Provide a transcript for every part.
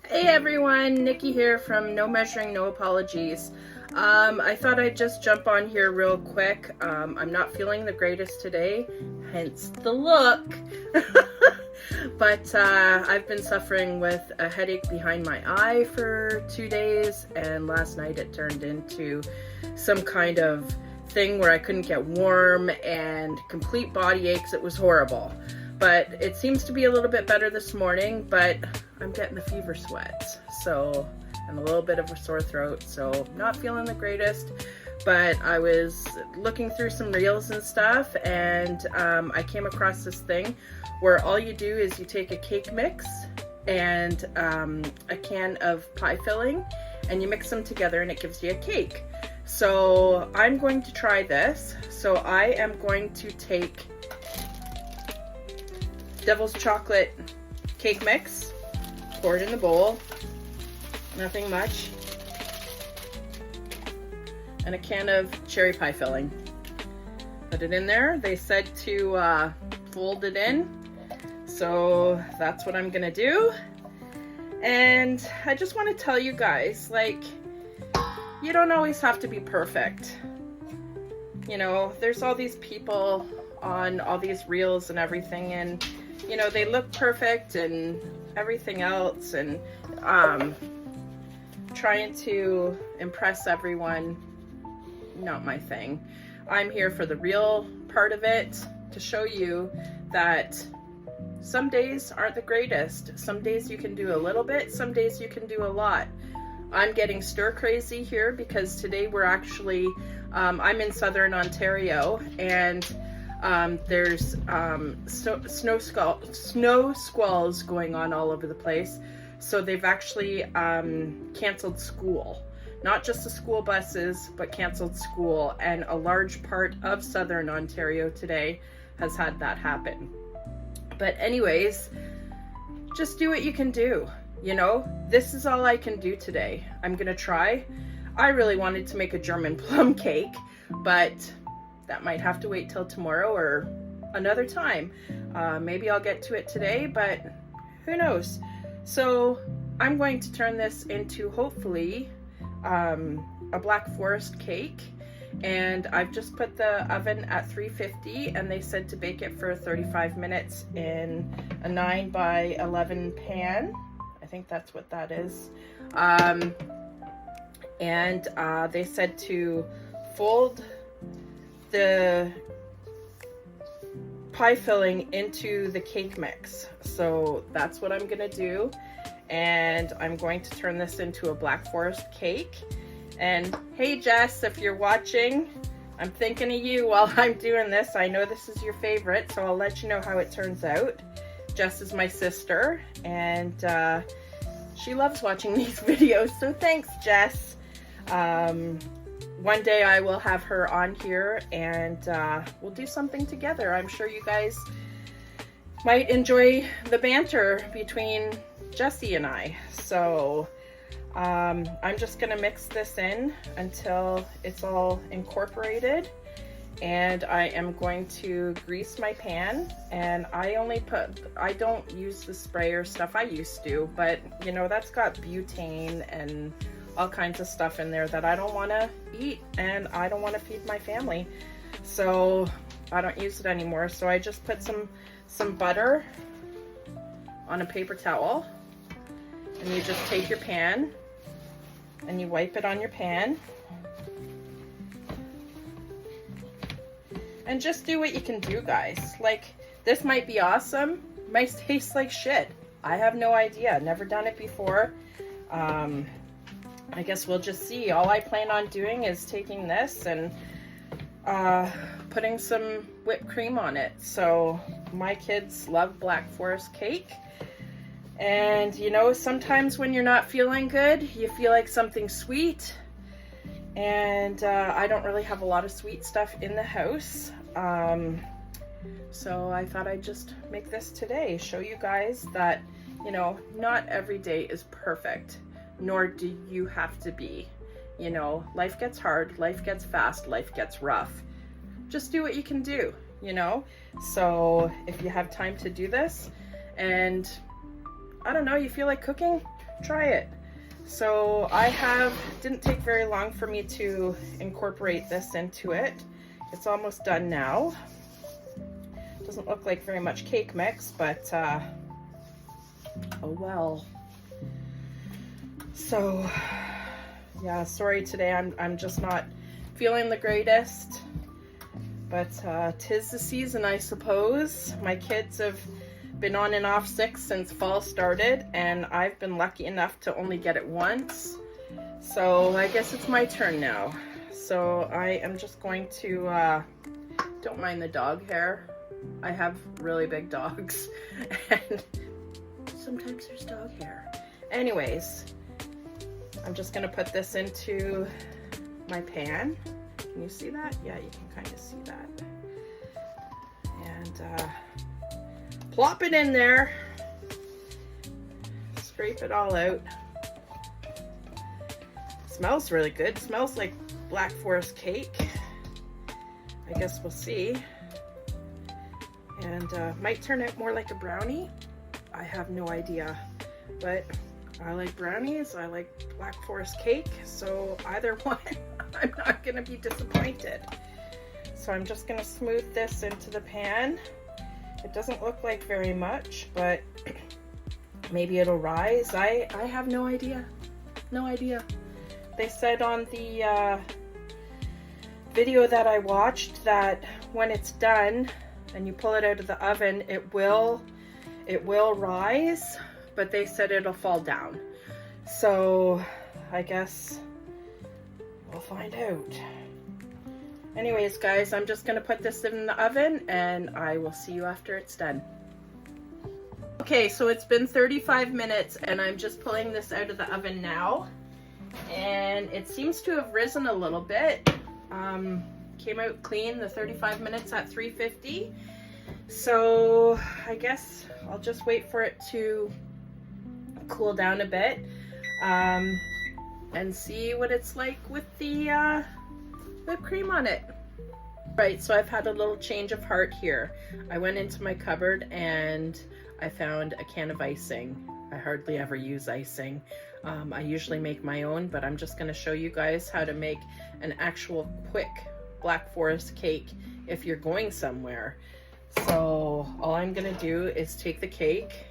Hey everyone, Nikki here from No Measuring, No Apologies. I thought I'd just jump on here real quick. I'm not feeling the greatest today, hence the look. But I've been suffering with a headache behind my eye for 2 days, and last night it turned into some kind of thing where I couldn't get warm and complete body aches. It was horrible. But it seems to be a little bit better this morning, but I'm getting the fever sweats, so, and a little bit of a sore throat, so not feeling the greatest. But I was looking through some reels and stuff, and I came across this thing where all you do is you take a cake mix and a can of pie filling, and you mix them together and it gives you a cake. So I'm going to try this. So I am going to take Devil's Chocolate cake mix, pour it in the bowl, nothing much, and a can of cherry pie filling. Put it in there. They said to fold it in, so that's what I'm gonna do. And I just want to tell you guys, like, you don't always have to be perfect. You know, there's all these people on all these reels and everything, and you know, they look perfect and everything else, and trying to impress everyone, not my thing. I'm here for the real part of it, to show you that some days aren't the greatest. Some days you can do a little bit, some days you can do a lot. I'm getting stir crazy here because today we're actually, I'm in Southern Ontario, and there's snow squalls going on all over the place. So they've actually canceled school. Not just the school buses, but canceled school. And a large part of Southern Ontario today has had that happen. But anyways, just do what you can do. You know, this is all I can do today. I'm gonna try. I really wanted to make a German plum cake, but that might have to wait till tomorrow or another time. Maybe I'll get to it today, but who knows? So I'm going to turn this into, hopefully, a Black Forest cake. And I've just put the oven at 350, and they said to bake it for 35 minutes in a 9 by 11 pan. I think that's what that is. And they said to fold the pie filling into the cake mix. So that's what I'm gonna do, and I'm going to turn this into a Black Forest cake. And hey Jess, if you're watching, I'm thinking of you while I'm doing this. I know this is your favorite, so I'll let you know how it turns out. Jess is my sister, and she loves watching these videos, so thanks Jess. One day I will have her on here, and we'll do something together. I'm sure you guys might enjoy the banter between Jessie and I. So I'm just gonna mix this in until it's all incorporated, and I am going to grease my pan. And I don't use the sprayer stuff. I used to, but you know, that's got butane and all kinds of stuff in there that I don't want to eat, and I don't want to feed my family, so I don't use it anymore. So I just put some butter on a paper towel, and you just take your pan and you wipe it on your pan, and just do what you can do, guys. Like, this might be awesome, might taste like shit. I have no idea, never done it before. I guess we'll just see. All I plan on doing is taking this and putting some whipped cream on it. So my kids love Black Forest cake. And you know, sometimes when you're not feeling good, you feel like something sweet. And I don't really have a lot of sweet stuff in the house. So I thought I'd just make this today. Show you guys that, you know, not every day is perfect. Nor do you have to be. You know, life gets hard, life gets fast, life gets rough. Just do what you can do, you know? So if you have time to do this, and I don't know, you feel like cooking, try it. So didn't take very long for me to incorporate this into it. It's almost done now. Doesn't look like very much cake mix, but oh well. So yeah, sorry today I'm just not feeling the greatest, but 'tis the season, I suppose. My kids have been on and off sick since fall started, and I've been lucky enough to only get it once. So I guess it's my turn now. So I am just going to, don't mind the dog hair. I have really big dogs, and sometimes there's dog hair. Anyways, I'm just gonna put this into my pan. Can you see that? Yeah, you can kind of see that. And plop it in there. Scrape it all out. Smells really good. Smells like Black Forest cake. I guess we'll see. And might turn out more like a brownie. I have no idea. But I like brownies. I like Black Forest cake. So either one, I'm not going to be disappointed. So I'm just going to smooth this into the pan. It doesn't look like very much, but maybe it'll rise. I have no idea. No idea. They said on the video that I watched that when it's done and you pull it out of the oven, it will rise, but they said it'll fall down. So I guess we'll find out. Anyways, guys, I'm just gonna put this in the oven and I will see you after it's done. Okay, so it's been 35 minutes and I'm just pulling this out of the oven now. And it seems to have risen a little bit. Came out clean, the 35 minutes at 350. So I guess I'll just wait for it to cool down a bit and see what it's like with the whipped cream on it. Right, so I've had a little change of heart here. I went into my cupboard and I found a can of icing. I hardly ever use icing. I usually make my own, but I'm just going to show you guys how to make an actual quick Black Forest cake if you're going somewhere. So all I'm going to do is take the cake,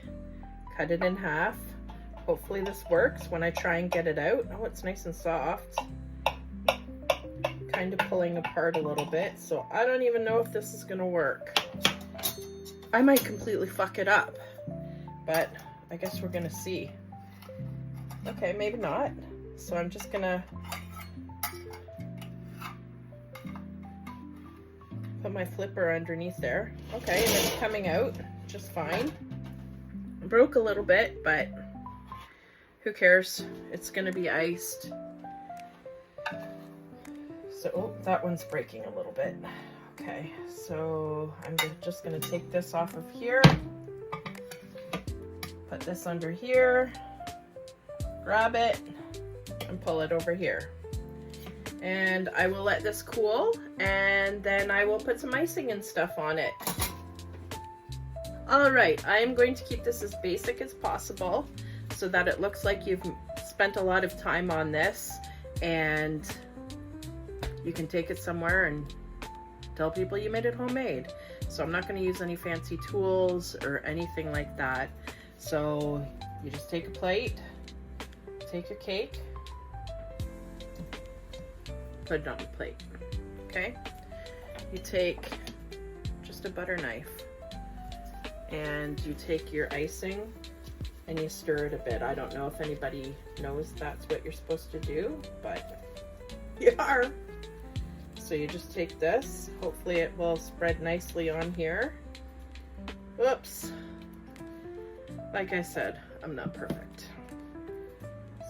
cut it in half. Hopefully this works when I try and get it out. Oh, it's nice and soft. Kind of pulling apart a little bit, so I don't even know if this is going to work. I might completely fuck it up, but I guess we're going to see. Okay, maybe not. So I'm just gonna put my flipper underneath there. Okay, and it's coming out just fine. It broke a little bit, but who cares? It's gonna be iced. So, oh, that one's breaking a little bit. Okay, so I'm just gonna take this off of here. Put this under here. Grab it and pull it over here. And I will let this cool and then I will put some icing and stuff on it. All right, I am going to keep this as basic as possible so that it looks like you've spent a lot of time on this and you can take it somewhere and tell people you made it homemade. So I'm not going to use any fancy tools or anything like that. So you just take a plate, take your cake, put it on the plate, okay? You take just a butter knife and you take your icing and you stir it a bit. I don't know if anybody knows that's what you're supposed to do, but you are. So you just take this, hopefully it will spread nicely on here. Whoops. Like I said, I'm not perfect.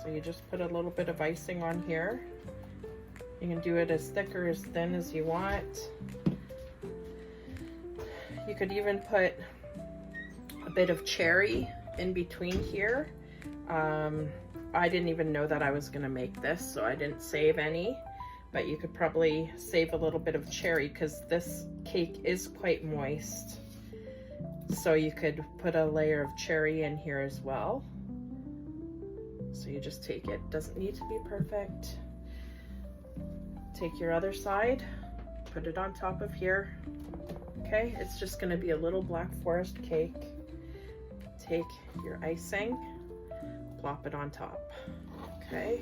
So you just put a little bit of icing on here. You can do it as thick or as thin as you want. You could even put a bit of cherry in between here. I didn't even know that I was gonna make this, so I didn't save any, but you could probably save a little bit of cherry because this cake is quite moist. So you could put a layer of cherry in here as well. So you just take it, doesn't need to be perfect. Take your other side, put it on top of here. Okay, it's just gonna be a little Black Forest cake. Take your icing, plop it on top, okay?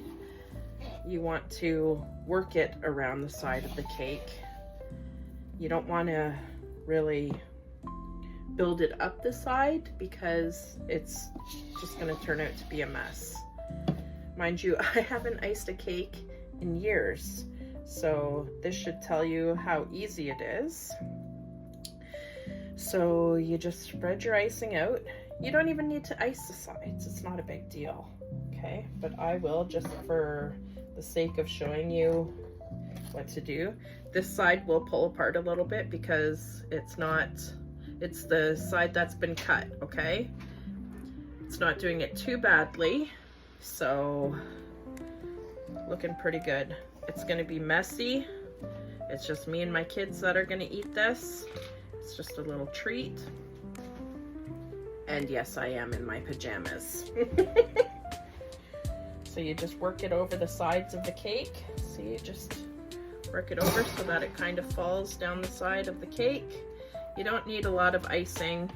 You want to work it around the side of the cake. You don't wanna really build it up the side because it's just gonna turn out to be a mess. Mind you, I haven't iced a cake in years, so this should tell you how easy it is. So you just spread your icing out. You don't even need to ice the sides, it's not a big deal, okay? But I will, just for the sake of showing you what to do. This side will pull apart a little bit because it's the side that's been cut, okay? It's not doing it too badly, so looking pretty good. It's gonna be messy. It's just me and my kids that are gonna eat this. It's just a little treat. And yes, I am in my pajamas. So you just work it over the sides of the cake. So you just work it over so that it kind of falls down the side of the cake. You don't need a lot of icing.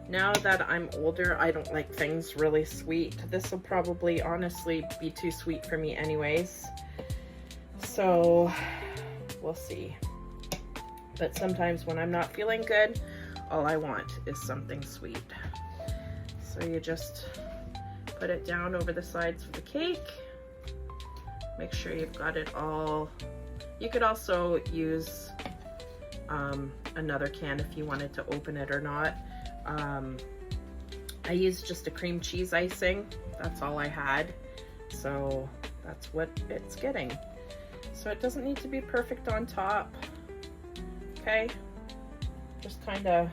Now that I'm older, I don't like things really sweet. This will probably honestly be too sweet for me anyways. So we'll see. But sometimes when I'm not feeling good, all I want is something sweet. So you just put it down over the sides of the cake. Make sure you've got it all. You could also use another can if you wanted to open it or not. I used just a cream cheese icing. That's all I had. So that's what it's getting. So it doesn't need to be perfect on top. Okay, just kind of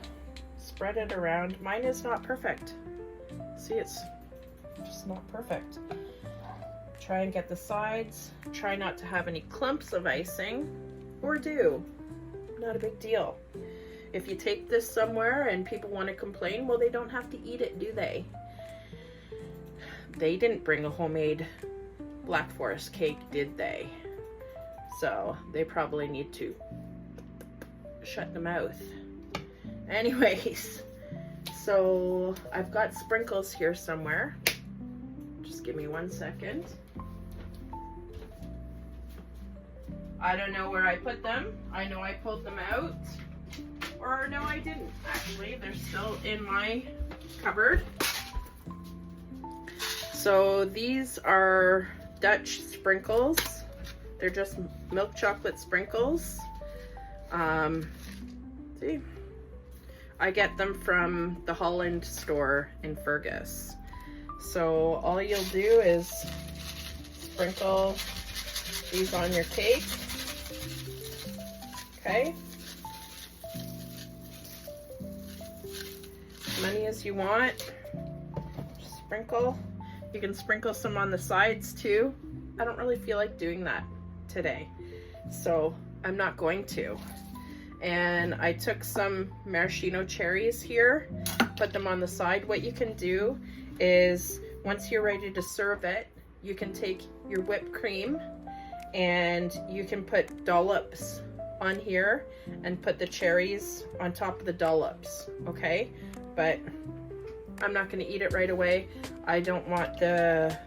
spread it around. Mine is not perfect. See, it's just not perfect. Try and get the sides. Try not to have any clumps of icing, or do. Not a big deal. If you take this somewhere and people want to complain, well, they don't have to eat it, do they? They didn't bring a homemade Black Forest cake, did they? So they probably need to shut the mouth. Anyways, so I've got sprinkles here somewhere. Just give me 1 second. I don't know where I put them. I know I pulled them out. Or no, I didn't actually. They're still in my cupboard. So these are Dutch sprinkles. They're just milk chocolate sprinkles. See, I get them from the Holland store in Fergus. So all you'll do is sprinkle these on your cake. Okay. As many as you want. Just sprinkle. You can sprinkle some on the sides too. I don't really feel like doing that today, so I'm not going to. And I took some maraschino cherries here, put them on the side. What you can do is, once you're ready to serve it, you can take your whipped cream and you can put dollops on here and put the cherries on top of the dollops, okay? But I'm not gonna eat it right away. I don't want the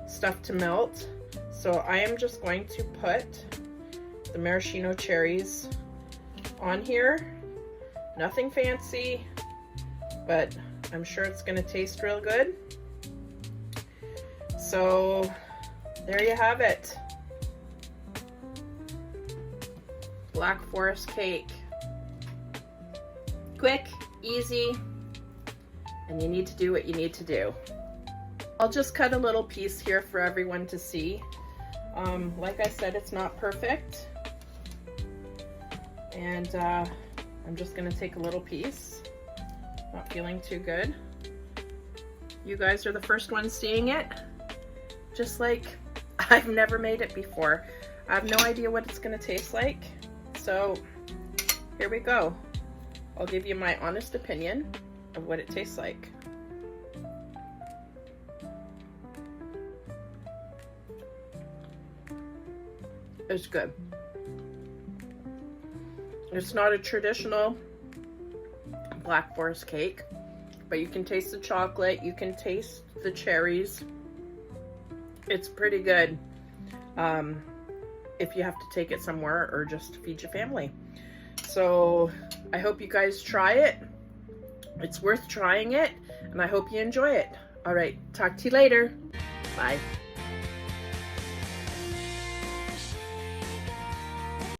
stuff to melt. So I am just going to put the maraschino cherries on here. Nothing fancy, but I'm sure it's gonna taste real good. So there you have it. Black Forest cake. Quick, easy, and you need to do what you need to do. I'll just cut a little piece here for everyone to see. Like I said, it's not perfect. And I'm just gonna take a little piece. Not feeling too good. You guys are the first ones seeing it. Just like I've never made it before. I have no idea what it's gonna taste like. So here we go. I'll give you my honest opinion of what it tastes like. It's good. It's not a traditional Black Forest cake, but you can taste the chocolate, you can taste the cherries. It's pretty good if you have to take it somewhere or just feed your family. So I hope you guys try it. It's worth trying it, and I hope you enjoy it. All right, talk to you later. Bye.